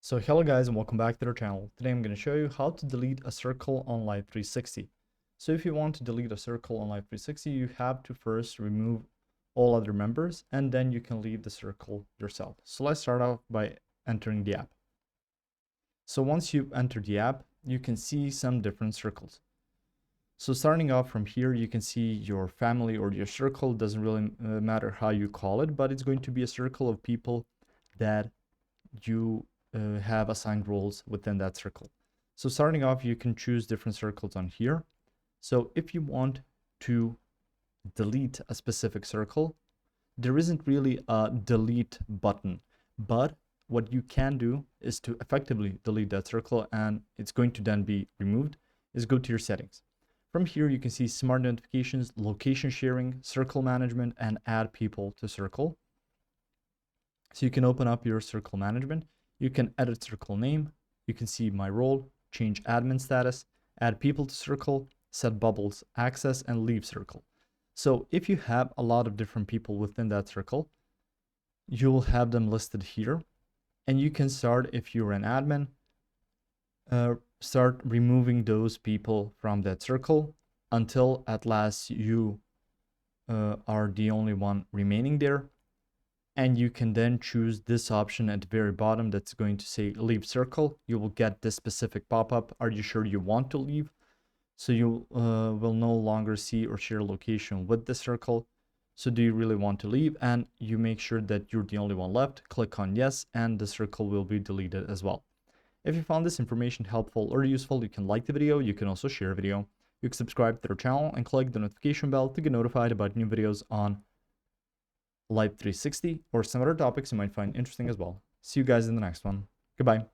So hello guys and welcome back to our channel. Today I'm going to show you how to delete a circle on Life360. So if you want to delete a circle on Life360, you have to first remove all other members and then you can leave the circle yourself. So let's start off by entering the app. So once you've entered the app, you can see some different circles. So starting off from here, you can see your family or your circle. Doesn't really matter how you call it, but it's going to be a circle of people that you have assigned roles within that circle. So starting off, you can choose different circles on here. So if you want to delete a specific circle, there isn't really a delete button, but what you can do is to effectively delete that circle, and it's going to then be removed, is go to your settings. From here, you can see smart notifications, location sharing, circle management, and add people to circle. So you can open up your circle management. You can edit circle name. You can see my role, change admin status, add people to circle, set bubbles access, and leave circle. So if you have a lot of different people within that circle, you will have them listed here. And you can start, if you're an admin, start removing those people from that circle until at last you are the only one remaining there. And you can then choose this option at the very bottom that's going to say leave circle. You will get this specific pop-up. Are you sure you want to leave? So you will no longer see or share location with the circle. So do you really want to leave? And you make sure that you're the only one left. Click on yes, and the circle will be deleted as well. If you found this information helpful or useful, you can like the video. You can also share the video. You can subscribe to our channel and click the notification bell to get notified about new videos on Life360 or some other topics you might find interesting as well. See you guys in the next one. Goodbye.